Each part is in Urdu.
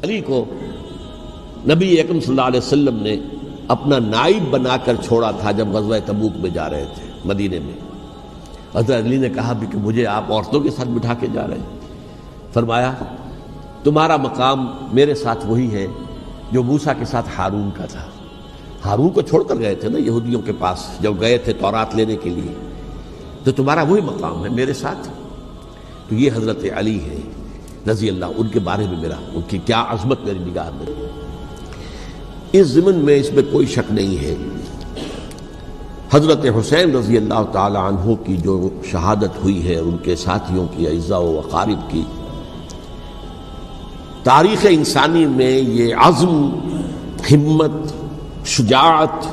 علی کو نبی اکرم صلی اللہ علیہ وسلم نے اپنا نائب بنا کر چھوڑا تھا جب غزوہ تبوک میں جا رہے تھے مدینے میں. حضرت علی نے کہا بھی کہ مجھے آپ عورتوں کے ساتھ بٹھا کے جا رہے ہیں. فرمایا تمہارا مقام میرے ساتھ وہی ہے جو موسیٰ کے ساتھ ہارون کا تھا. ہارون کو چھوڑ کر گئے تھے نا یہودیوں کے پاس جب گئے تھے تورات لینے کے لیے, تو تمہارا وہی مقام ہے میرے ساتھ. تو یہ حضرت علی ہے رضی اللہ, ان کے بارے میں ان کی کیا عظمت میری نگاہ میں. اس ضمن میں اس میں کوئی شک نہیں ہے حضرت حسین رضی اللہ تعالی عنہ کی جو شہادت ہوئی ہے, ان کے ساتھیوں کی, اعزاء و اقارب کی, تاریخ انسانی میں یہ عزم, ہمت, شجاعت,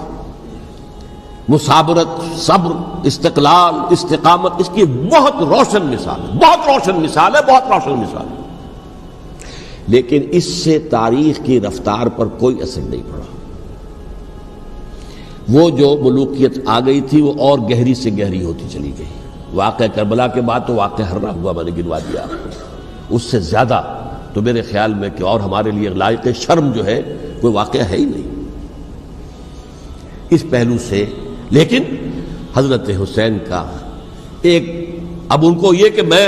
مثابرت, صبر, استقلال, استقامت, اس کی بہت روشن مثال ہے, بہت روشن مثال ہے, بہت روشن مثال ہے. لیکن اس سے تاریخ کی رفتار پر کوئی اثر نہیں پڑا. وہ جو ملوکیت آ گئی تھی وہ اور گہری سے گہری ہوتی چلی گئی. واقعہ کربلا کے بعد تو واقعہ ہررا ہوا میں نے گنوا دیا آپ کو, اس سے زیادہ تو میرے خیال میں کہ اور ہمارے لیے لائق شرم جو ہے کوئی واقعہ ہے ہی نہیں اس پہلو سے. لیکن حضرت حسین کا ایک, اب ان کو یہ کہ میں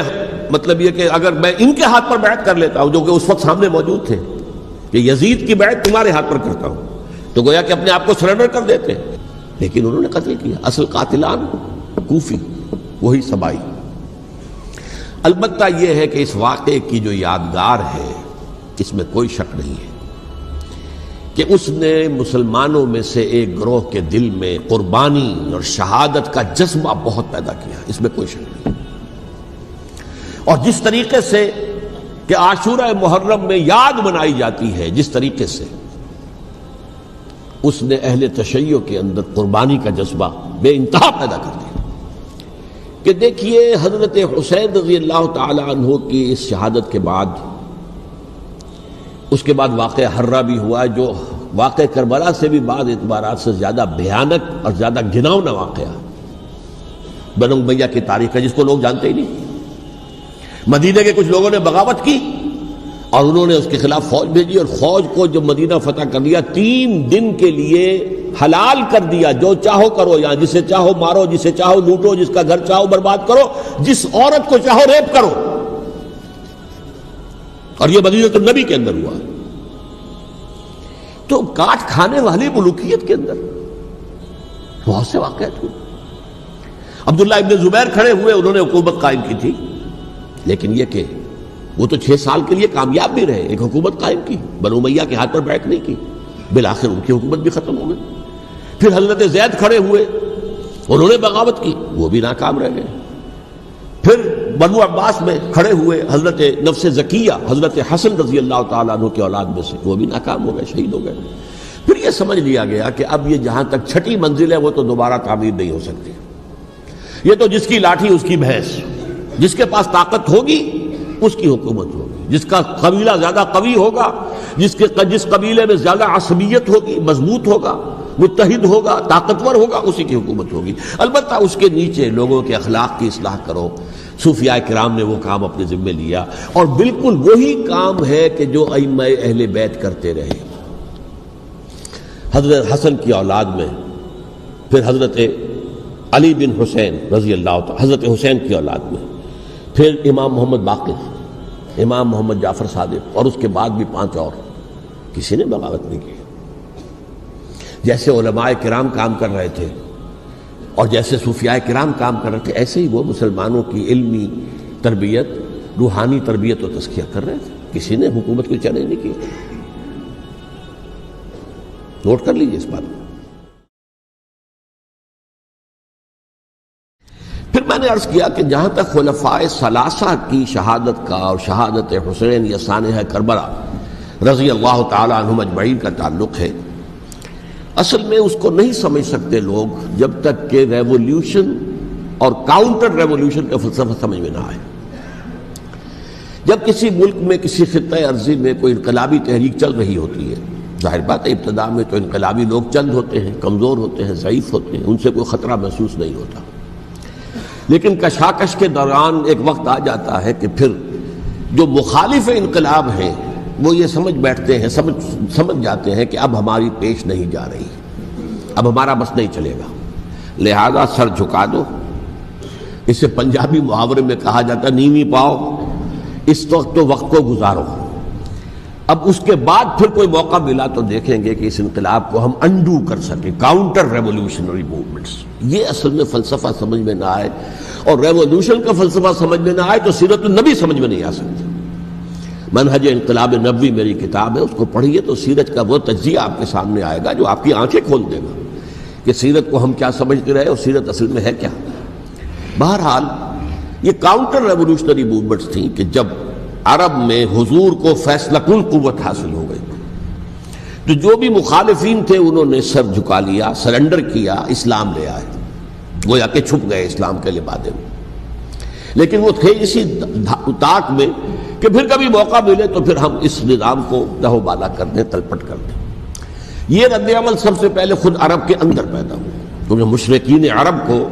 مطلب یہ کہ اگر میں ان کے ہاتھ پر بیعت کر لیتا ہوں جو کہ اس وقت سامنے موجود تھے کہ یزید کی بیعت تمہارے ہاتھ پر کرتا ہوں, تو گویا کہ اپنے آپ کو سرنڈر کر دیتے. لیکن انہوں نے قتل کیا. اصل قاتلان کوفی, وہی سبائی. البتہ یہ ہے کہ اس واقعے کی جو یادگار ہے اس میں کوئی شک نہیں ہے کہ اس نے مسلمانوں میں سے ایک گروہ کے دل میں قربانی اور شہادت کا جذبہ بہت پیدا کیا, اس میں کوئی شک نہیں. اور جس طریقے سے کہ عاشورہ محرم میں یاد منائی جاتی ہے, جس طریقے سے اس نے اہل تشیع کے اندر قربانی کا جذبہ بے انتہا پیدا کر دیا. کہ دیکھیے حضرت حسین رضی اللہ تعالی عنہ کی اس شہادت کے بعد, اس کے بعد واقعہ ہررا بھی ہوا جو واقعہ کربلا سے بھی بعض اعتبارات سے زیادہ بھیانک اور زیادہ گھناؤنا واقعہ بنو امیہ کی تاریخ ہے, جس کو لوگ جانتے ہی نہیں. مدینے کے کچھ لوگوں نے بغاوت کی اور انہوں نے اس کے خلاف فوج بھیجی, اور فوج کو جب مدینہ فتح کر لیا 3 دن کے لیے حلال کر دیا, جو چاہو کرو, یہاں جسے چاہو مارو, جسے چاہو لوٹو, جس کا گھر چاہو برباد کرو, جس عورت کو چاہو ریپ کرو. اور یہ مدینہ النبی کے اندر ہوا. تو کاٹ کھانے والی ملوکیت کے اندر بہت سے واقعات ہوئے. عبداللہ ابن زبیر کھڑے ہوئے, انہوں نے حکومت قائم کی تھی, لیکن یہ کہ وہ تو 6 سال کے لیے کامیاب بھی رہے, ایک حکومت قائم کی, بنو امیہ کے ہاتھ پر بیعت نہیں کی, بالآخر ان کی حکومت بھی ختم ہو گئی. پھر حضرت زید کھڑے ہوئے, انہوں نے بغاوت کی, وہ بھی ناکام رہ گئے. پھر بنو عباس میں کھڑے ہوئے حضرت نفس زکیہ, حضرت حسن رضی اللہ تعالیٰ عنہ کی اولاد میں سے, وہ بھی ناکام ہو گئے, شہید ہو گئے. پھر یہ سمجھ لیا گیا کہ اب یہ جہاں تک 6ٹھی منزل ہے وہ تو دوبارہ تعمیر نہیں ہو سکتی. یہ تو جس کی لاٹھی اس کی بھینس, جس کے پاس طاقت ہوگی اس کی حکومت ہوگی, جس کا قبیلہ زیادہ قوی ہوگا, جس قبیلے میں زیادہ عصبیت ہوگی, مضبوط ہوگا, متحد ہوگا, طاقتور ہوگا, اسی کی حکومت ہوگی. البتہ اس کے نیچے لوگوں کے اخلاق کی اصلاح کرو. صوفیاء کرام نے وہ کام اپنے ذمے لیا, اور بالکل وہی کام ہے کہ جو ائمہ اہل بیت کرتے رہے. حضرت حسن کی اولاد میں پھر حضرت علی بن حسین رضی اللہ تعالی, حضرت حسین کی اولاد میں پھر امام محمد باقر, امام محمد جعفر صادق, اور اس کے بعد بھی 5 اور, کسی نے بغاوت نہیں کی. جیسے علماء کرام کام کر رہے تھے اور جیسے صوفیاء کرام کام کر رہے تھے, ایسے ہی وہ مسلمانوں کی علمی تربیت, روحانی تربیت و تزکیہ کر رہے تھے. کسی نے حکومت کو چیلنج نہیں کیا. نوٹ کر لیجیے اس بات کو. پھر میں نے عرض کیا کہ جہاں تک خلفاء ثلاثہ کی شہادت کا اور شہادت حسین یا سانحہ کربلا رضی اللہ تعالی عنہم اجمعین کا تعلق ہے, اصل میں اس کو نہیں سمجھ سکتے لوگ جب تک کہ ریولیوشن اور کاؤنٹر ریولیوشن کا فلسفہ سمجھ میں نہ آئے. جب کسی ملک میں کسی خطہ ارضی میں کوئی انقلابی تحریک چل رہی ہوتی ہے, ظاہر بات ہے ابتدا میں تو انقلابی لوگ چند ہوتے ہیں, کمزور ہوتے ہیں, ضعیف ہوتے ہیں, ان سے کوئی خطرہ محسوس نہیں ہوتا. لیکن کشاکش کے دوران ایک وقت آ جاتا ہے کہ پھر جو مخالف انقلاب ہیں وہ یہ سمجھ بیٹھتے ہیں، سمجھ جاتے ہیں کہ اب ہماری پیش نہیں جا رہی، اب ہمارا بس نہیں چلے گا، لہذا سر جھکا دو۔ اسے پنجابی محاورے میں کہا جاتا ہے نیوی پاؤ، اس وقت تو وقت کو گزارو۔ اب اس کے بعد پھر کوئی موقع ملا تو دیکھیں گے کہ اس انقلاب کو ہم انڈو کر سکیں، کاؤنٹر ریولوشنری موومنٹس۔ یہ اصل میں فلسفہ سمجھ میں نہ آئے اور ریولوشن کا فلسفہ سمجھ میں نہ آئے تو سیرت النبی سمجھ میں نہیں آ سکتی۔ منہج انقلاب نبوی میری کتاب ہے، اس کو پڑھیے تو سیرت کا وہ تجزیہ آپ کے سامنے آئے گا جو آپ کی آنکھیں کھول دے گا کہ سیرت کو ہم کیا سمجھتے رہے اور سیرت اصل میں ہے کیا۔ بہرحال یہ کاؤنٹر ریولوشنری موومنٹس تھیں کہ جب عرب میں حضور کو فیصلہ کن قوت حاصل ہو گئی تو جو بھی مخالفین تھے انہوں نے سر جھکا لیا، سرنڈر کیا، اسلام لے آئے، گویا کہ چھپ گئے اسلام کے لبادے میں۔ لیکن وہ تھے اسی طاق میں کہ پھر کبھی موقع ملے تو پھر ہم اس نظام کو دہو بالا کر دیں، تلپٹ کر دیں۔ یہ رد عمل سب سے پہلے خود عرب کے اندر پیدا ہوا، کیونکہ مشرکین عرب کو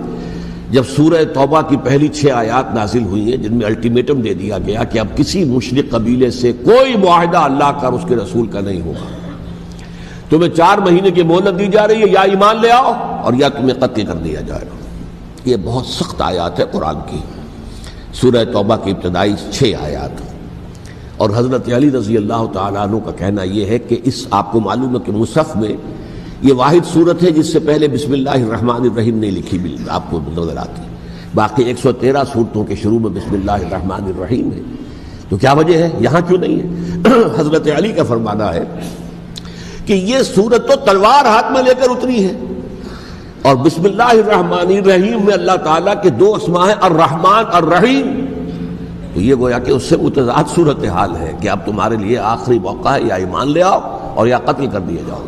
جب سورہ توبہ کی پہلی 6 آیات نازل ہوئی ہیں جن میں الٹیمیٹم دے دیا گیا کہ اب کسی مشرک قبیلے سے کوئی معاہدہ اللہ کا اور اس کے رسول کا نہیں ہوگا، تمہیں 4 مہینے کی مہلت دی جا رہی ہے، یا ایمان لے آؤ اور یا تمہیں قتل کر دیا جائے گا۔ یہ بہت سخت آیات ہے قرآن کی، سورہ توبہ کی ابتدائی 6 آیات۔ اور حضرت علی رضی اللہ تعالیٰ عنہ کا کہنا یہ ہے کہ اس آپ کو معلوم ہے کہ مصحف میں یہ واحد صورت ہے جس سے پہلے بسم اللہ الرحمن الرحیم نہیں لکھی آپ کو نظر آتی، باقی 113 صورتوں کے شروع میں بسم اللہ الرحمن الرحیم ہے۔ تو کیا وجہ ہے یہاں کیوں نہیں ہے؟ حضرت علی کا فرمانا ہے کہ یہ صورت تو تلوار ہاتھ میں لے کر اتری ہے، اور بسم اللہ الرحمن الرحیم میں اللہ تعالیٰ کے 2 اسماء ہیں، الرحمن الرحیم، تو یہ گویا کہ اس سے متضاد صورتحال ہے کہ اب تمہارے لیے آخری موقع ہے، یا ایمان لے آؤ اور یا قتل کر دیے جاؤ۔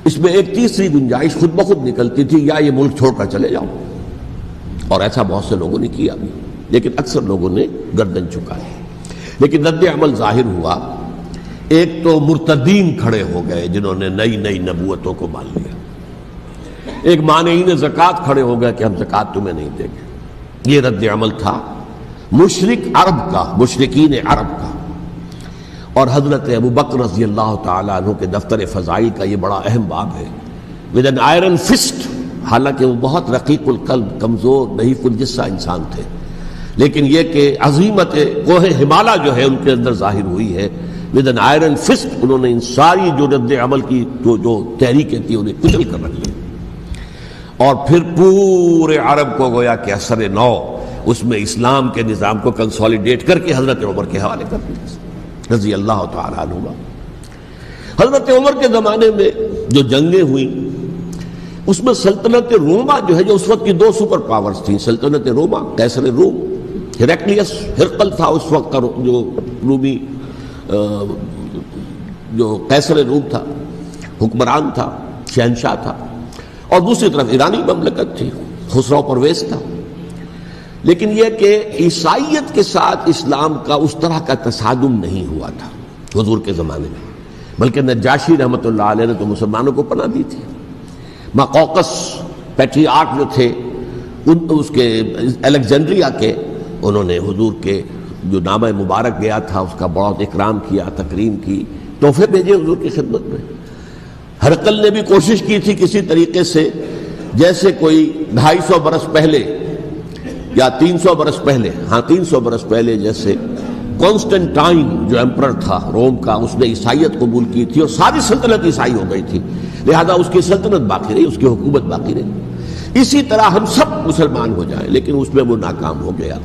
اس میں ایک تیسری گنجائش خود بخود نکلتی تھی، یا یہ ملک چھوڑ کر چلے جاؤ، اور ایسا بہت سے لوگوں نے کیا بھی، لیکن اکثر لوگوں نے گردن چکائی۔ لیکن رد عمل ظاہر ہوا، ایک تو مرتدین کھڑے ہو گئے جنہوں نے نئی نبوتوں کو مان لیا، ایک مانعین زکوٰۃ کھڑے ہو گئے کہ ہم زکوٰۃ تمہیں نہیں دیں گے۔ یہ رد عمل تھا مشرک عرب کا، مشرکین عرب کا۔ اور حضرت ابو بکر رضی اللہ تعالیٰ عنہ کے دفتر فضائل کا یہ بڑا اہم باب ہے، ود این آئرن فسٹ، حالانکہ وہ بہت رقیق القلب، کمزور، نحیف الجثہ انسان تھے، لیکن یہ کہ عظیمت کوہ ہمالا جو ہے ان کے اندر ظاہر ہوئی ہے، ود این آئرن فسٹ انہوں نے ان ساری جو رد عمل کی جو تحریکیں تھیں انہیں کچل کر رکھ لیا، اور پھر پورے عرب کو گویا کہ اثر نو اس میں اسلام کے نظام کو کنسولیڈیٹ کر کے حضرت عمر کے حوالے کر دیا رضی اللہ تعالیٰ عنہ۔ حضرت عمر کے زمانے میں جو جنگیں ہوئیں اس میں سلطنت روما جو ہے، جو اس وقت کی 2 سپر پاورز تھیں، سلطنت روما، قیصر روم، ہیرکلیس، ہرقل تھا اس وقت کا جو رومی جو قیصر روم تھا، حکمران تھا، شہنشاہ تھا، اور دوسری طرف ایرانی مملکت تھی، خسرو پرویز تھا۔ لیکن یہ کہ عیسائیت کے ساتھ اسلام کا اس طرح کا تصادم نہیں ہوا تھا حضور کے زمانے میں، بلکہ نجاشی رحمۃ اللہ علیہ نے تو مسلمانوں کو پناہ دی تھی۔ مقوقس پیٹریارک جو تھے اس کے الیگزینڈریا کے، انہوں نے حضور کے جو نامہ مبارک گیا تھا اس کا بہت اکرام کیا، تکریم کی، تحفے بھیجے حضور کی خدمت میں۔ ہرقل نے بھی کوشش کی تھی کسی طریقے سے، جیسے کوئی 250 برس پہلے یا 300 برس پہلے، 300 برس پہلے جیسے کانسٹنٹائن جو ایمپرر تھا روم کا، اس نے عیسائیت قبول کی تھی اور ساری سلطنت عیسائی ہو گئی تھی، لہذا اس کی سلطنت باقی رہی، اس کی حکومت باقی رہی۔ اسی طرح ہم سب مسلمان ہو جائیں، لیکن اس میں وہ ناکام ہو گیا۔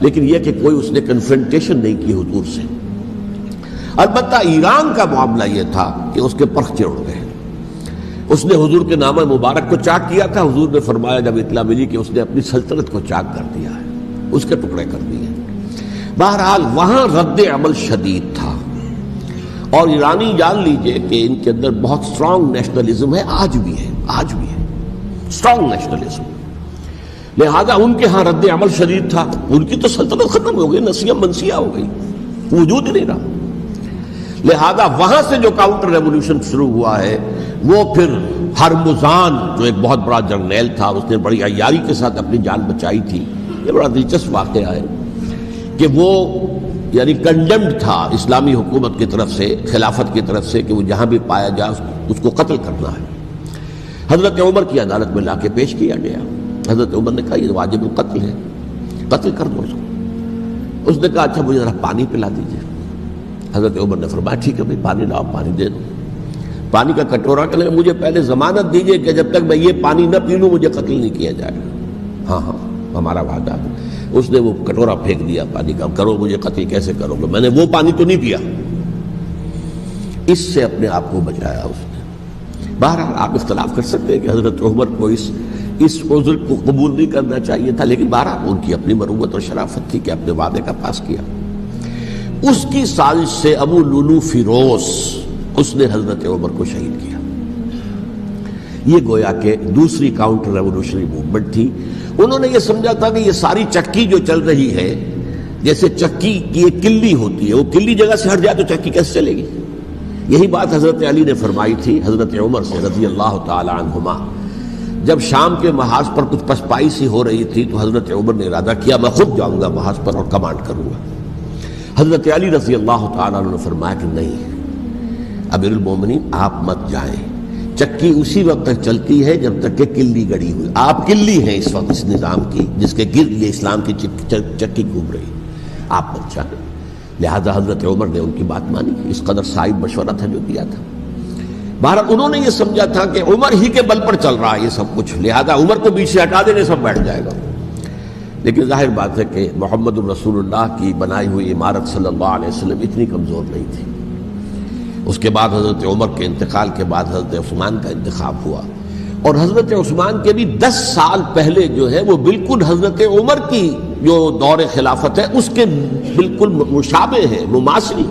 لیکن یہ کہ کوئی اس نے کنفرنٹیشن نہیں کی حضور سے۔ البتہ ایران کا معاملہ یہ تھا کہ اس کے پرخ چڑھ گئے، اس نے حضور کے نامہ مبارک کو چاک کیا تھا، حضور نے فرمایا جب اطلاع ملی کہ اس نے اپنی سلطنت کو چاک کر دیا ہے، اس کے ٹکڑے کر دیے۔ بہرحال وہاں رد عمل شدید تھا، اور ایرانی جان لیجئے کہ ان کے اندر بہت سٹرانگ نیشنلزم ہے، آج بھی ہے سٹرانگ نیشنلزم، لہذا ان کے ہاں رد عمل شدید تھا۔ ان کی تو سلطنت ختم ہو گئی، نسیہ منسیہ ہو گئی، وجود ہی نہیں رہا۔ لہذا وہاں سے جو کاؤنٹر ریولوشن شروع ہوا ہے وہ پھر ہرمزان جو ایک بہت بڑا جرنیل تھا، اس نے بڑی عیاری کے ساتھ اپنی جان بچائی تھی۔ یہ بڑا دلچسپ واقعہ ہے کہ وہ یعنی کنڈمڈ تھا اسلامی حکومت کی طرف سے، خلافت کی طرف سے، کہ وہ جہاں بھی پایا جائے اس کو قتل کرنا ہے۔ حضرت عمر کی عدالت میں لا کے پیش کیا گیا۔ حضرت عمر نے کہا یہ واجب القتل ہے، قتل کر دو اس کو۔ اس نے کہا اچھا مجھے ذرا پانی پلا دیجیے۔ حضرت عمر نے فرمایا ٹھیک ہے بھائی پانی لاؤ، پانی دے دو۔ پانی کا کٹورا کہ مجھے پہلے ضمانت دیجیے کہ جب تک میں یہ پانی نہ پی لوں مجھے قتل نہیں کیا جائے گا۔ ہاں ہاں ہمارا وعدہ ہے۔ اس نے وہ کٹورا پھینک دیا پانی کا، کرو مجھے قتل کیسے کرو گے، میں نے وہ پانی تو نہیں پیا۔ اس سے اپنے آپ کو بچایا اس نے۔ بہرحال آپ اختلاف کر سکتے ہیں کہ حضرت عمر کو اس عذر کو قبول نہیں کرنا چاہیے تھا، لیکن بہرحال ان کی اپنی مروت اور شرافت تھی کہ اپنے وعدے کا پاس کیا۔ اس کی سازش سے ابو لولو فیروز اس نے حضرت عمر کو شہید کیا۔ یہ گویا کہ دوسری کاؤنٹر ریولوشنری موومنٹ تھی۔ انہوں نے یہ سمجھا تھا کہ یہ ساری چکی جو چل رہی ہے، جیسے چکی کی ایک کلی ہوتی ہے، وہ کلی جگہ سے ہٹ جائے تو چکی کیسے چلے گی؟ یہی بات حضرت علی نے فرمائی تھی حضرت عمر سے رضی اللہ تعالی عنہما۔ جب شام کے محاذ پر کچھ پسپائی سی ہو رہی تھی تو حضرت عمر نے ارادہ کیا میں خود جاؤں گا محاذ پر اور کمانڈ کروں گا۔ حضرت علی رضی اللہ تعالیٰ عنہ نے فرمایا کہ نہیں امیر المومنین آپ مت جائیں، چکی اسی وقت تک چلتی ہے جب تک کہ کلی گڑی ہوئی۔ آپ کلی ہیں اس وقت اس نظام کی جس کے گرد یہ اسلام کی چکی گھوم رہی، آپ مت جائیں۔ لہذا حضرت عمر نے ان کی بات مانی، اس قدر صائب مشورہ تھا جو دیا تھا۔ بہرحال انہوں نے یہ سمجھا تھا کہ عمر ہی کے بل پر چل رہا ہے یہ سب کچھ، لہذا عمر کو پیچھے ہٹا دینے سب بیٹھ جائے گا۔ لیکن ظاہر بات ہے کہ محمد رسول اللہ کی بنائی ہوئی عمارت صلی اللہ علیہ وسلم اتنی کمزور نہیں تھی۔ اس کے بعد حضرت عمر کے انتقال کے بعد حضرت عثمان کا انتخاب ہوا، اور حضرت عثمان کے بھی 10 سال پہلے جو ہے وہ بالکل حضرت عمر کی جو دور خلافت ہے اس کے بالکل مشابہ ہے، مماثلی۔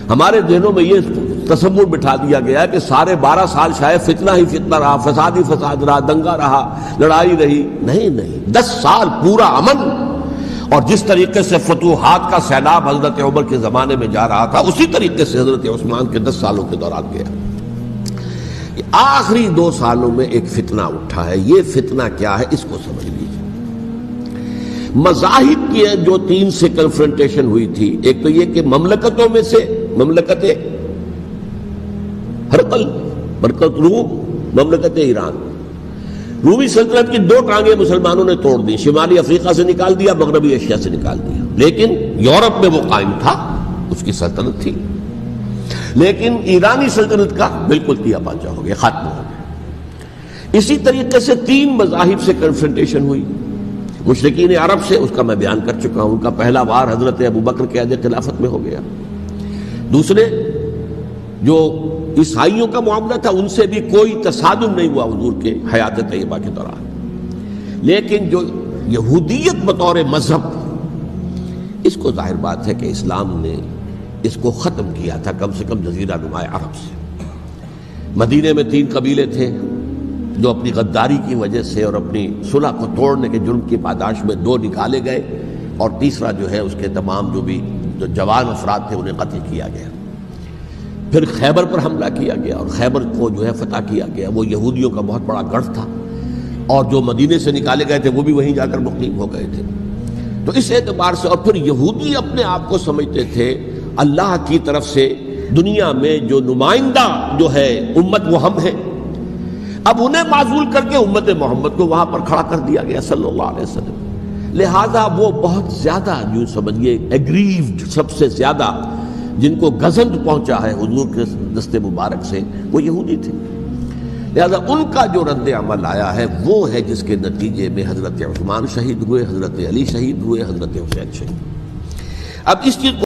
ہمارے ذہنوں میں یہ تصور بٹھا دیا گیا کہ سارے 12 سال شاید فتنہ ہی فتنہ رہا، فساد ہی فساد رہا، دنگا رہا، لڑائی رہی۔ نہیں، 10 سال پورا امن، اور جس طریقے سے فتوحات کا سیلاب حضرت عمر کے زمانے میں جا رہا تھا اسی طریقے سے حضرت عثمان کے 10 سالوں کے دوران گیا۔ آخری 2 سالوں میں ایک فتنہ اٹھا ہے، یہ فتنہ کیا ہے اس کو سمجھ لیجیے۔ مذاہب کی جو 3 سے کنفرنٹیشن ہوئی تھی، ایک تو یہ کہ مملکتوں میں سے مملکت ہرقل، مملکت روم، مملکت ایران، رومی سلطنت کی 2 ٹانگیں مسلمانوں نے توڑ دی، شمالی افریقہ سے نکال دیا، مغربی ایشیا سے نکال دیا، لیکن یورپ میں وہ قائم تھا، اس کی سلطنت تھی، لیکن ایرانی سلطنت کا بالکل تیا پاچا ہو گیا، ختم ہو گیا۔ اسی طریقے سے 3 مذاہب سے کنفرنٹیشن ہوئی، مشرکین عرب سے، اس کا میں بیان کر چکا ہوں، ان کا پہلا وار حضرت ابوبکر کے عہد خلافت میں ہو گیا۔ دوسرے جو عیسائیوں کا معاملہ تھا ان سے بھی کوئی تصادم نہیں ہوا حضور کے حیات طیبہ کے دوران، لیکن جو یہودیت بطور مذہب، اس کو ظاہر بات ہے کہ اسلام نے اس کو ختم کیا تھا کم سے کم جزیرہ نما عرب سے۔ مدینے میں 3 قبیلے تھے جو اپنی غداری کی وجہ سے اور اپنی صلح کو توڑنے کے جرم کی پاداش میں 2 نکالے گئے، اور تیسرا جو ہے اس کے تمام جو جوان افراد تھے انہیں قتل کیا گیا۔ پھر خیبر پر حملہ کیا گیا اور خیبر کو جو ہے فتح کیا گیا، وہ یہودیوں کا بہت بڑا گڑھ تھا، اور جو مدینے سے نکالے گئے تھے وہ بھی وہیں جا کر مقیم ہو گئے تھے۔ تو اس اعتبار سے، اور پھر یہودی اپنے آپ کو سمجھتے تھے اللہ کی طرف سے دنیا میں جو نمائندہ جو ہے امت وہ ہم ہیں، اب انہیں معزول کر کے امت محمد کو وہاں پر کھڑا کر دیا گیا صلی اللہ علیہ وسلم۔ لہذا وہ بہت زیادہ یوں سمجھیے ایگریوڈ، سب سے زیادہ جن کو گزند پہنچا ہے حضور کے دست مبارک سے، وہ یہودی تھے۔ لہذا ان کا جو رد عمل آیا ہے وہ ہے جس کے نتیجے میں حضرت عثمان شہید ہوئے، حضرت علی شہید ہوئے، حضرت حسین شہید ہوئے۔ اب اس چیز کو